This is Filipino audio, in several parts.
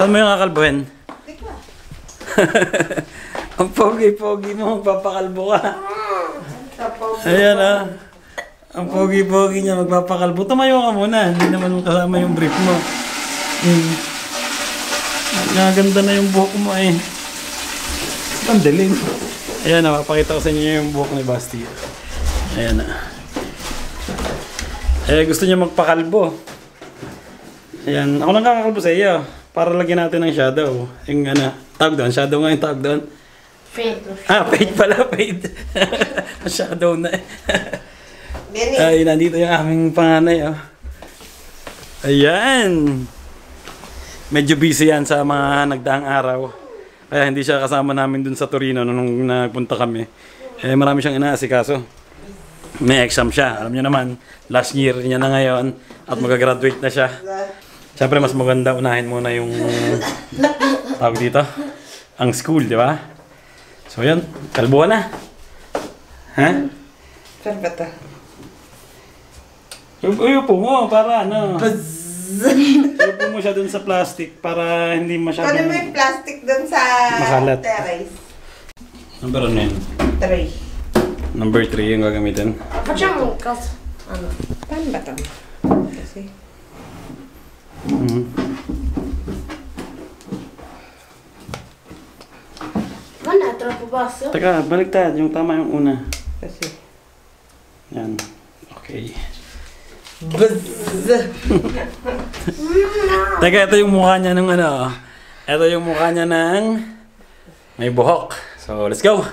Saan mo yung kakalbuhin? Ang pogi-pogi mo, magpapakalbo ka. Ayan ah. Ang pogi-pogi niya, magpapakalbo. Tumayo ka muna, hindi naman kasama yung brief mo. Nagaganda na yung buhok mo eh. Ang dilim. Ayan na, mapakita ko sa inyo yung buhok ni Basti. Ayan na. Eh, gusto niya magpakalbo. Ayan, ako lang kakakalbo sa iyo. Para lagyan natin ng shadow. Yung ano, tawag doon. Shadow nga yung tawag doon. Fade. Ah, fade pala, fade. Shadow na eh. Ay, nandito yung aming panganay oh. Ayan. Medyo busy yan sa mga nagdaang araw. Kaya hindi siya kasama namin dun sa Torino nung nagpunta kami. Eh, marami siyang inaasikaso. May exam siya. Alam niyo naman, last year niya na ngayon at mag-graduate na siya. Siyempre, mas maganda unahin muna yung tawag dito. Ang school, di ba? So, yan. Kalbuhan na. Ha? Saan ba ito? Uyupo mo para ano. Uyupo mo siya dun sa plastic para hindi masyadong... Ano mo yung plastic dun sa makalat. terrace? Number ano yun? 3. Number 3 yung gagamitin. Почему? Ano? Paano ba ito? Kasi... Mana? Tropo baso? Teka, baliktad. Yung tama yung una. Kasi... Yan. Okay. Teka, ito yung mukha niya ng ano. Ito yung mukha niya ng may buhok. So, let's go!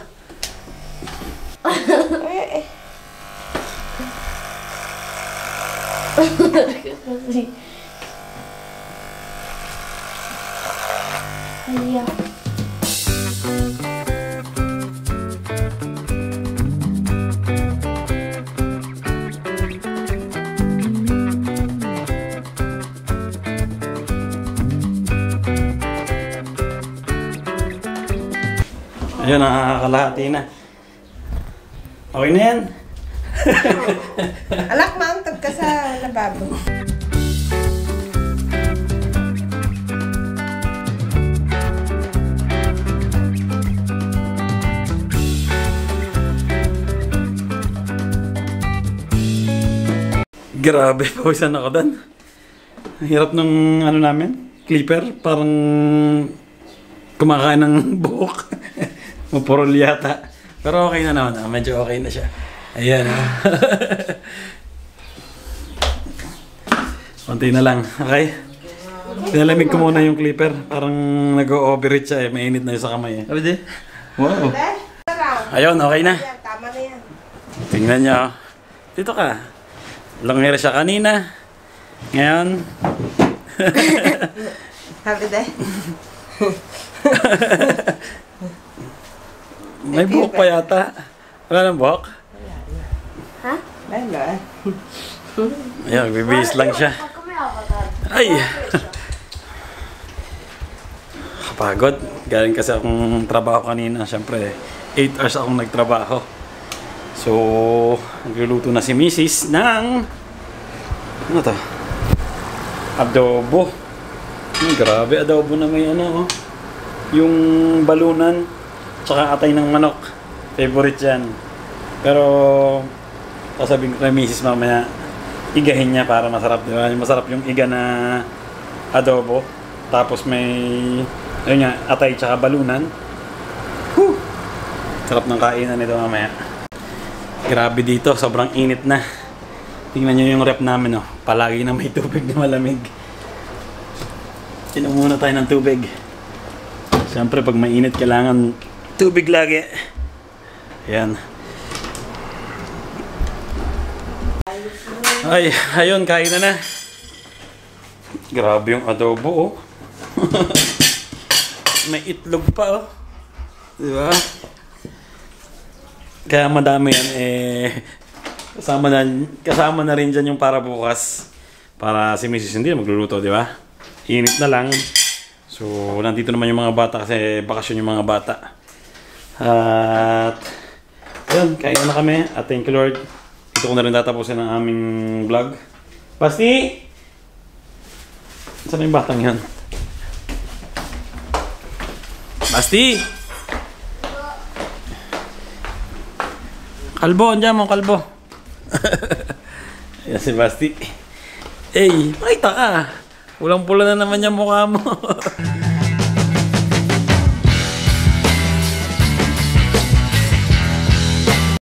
Iya. Ayun, nakakalahati na. Okay na yan. Alak, maantog ka sa lababo. Grabe, pawisan ako doon. Hirap ng ano namin, clipper. Parang kumakain ng buhok. Mapurol yata. Pero okay na naman. Medyo okay na siya. Ayan. Konti na lang. Okay? Pinalamig ko muna yung clipper. Parang nag-o-overheat siya eh. Mainit na yun sa kamay eh. Sabi di? Wow. Ayun, okay na. Tama na yan. Tingnan niyo. Dito ka. Long hair siya kanina. Ngayon. Sabi de. May buhok pa yata. Wala nang buhok? Ha? Wala. Ayan, bibihis lang siya. Ako may avatar. Ay! Kapagod. Galing kasi akong trabaho kanina. Siyempre, 8 hours akong nagtrabaho. So, nagluluto na si Mrs. ng... Ano to? Adobo. Grabe, adobo na may ano. Yung balunan. Tsaka atay ng manok. Favorite yan. Pero, sasabihin ko kay Mrs. mamaya, igahin niya para masarap. Diba? Masarap yung iga na adobo. Tapos may, ayun nga, atay tsaka balunan. Whew! Sarap ng kainan nito mamaya. Grabe dito, sobrang init na. Tingnan nyo yung rep namin, oh. Palagi na may tubig na malamig. Inom muna tayo ng tubig. Siyempre, pag mainit, kailangan tubig lagi. Ayan. Ay, ayun, kain na. Grabe yung adobo, oh. May itlog pa, oh. Diba? Kaya madami yan, eh. Kasama na rin dyan yung para bukas. Para si Mrs. hindi magluluto, di ba? Init na lang. So, nandito naman yung mga bata kasi bakasyon yung mga bata. At, yun, kain na kami. At thank you Lord. Dito ko na rin tatapusin ang aming vlog. Basti! Saan yung batang yan? Basti! Kalbo, andyan mo, kalbo. Yan si Basti. Makita ka. Pulang-pula na naman yung mukha mo.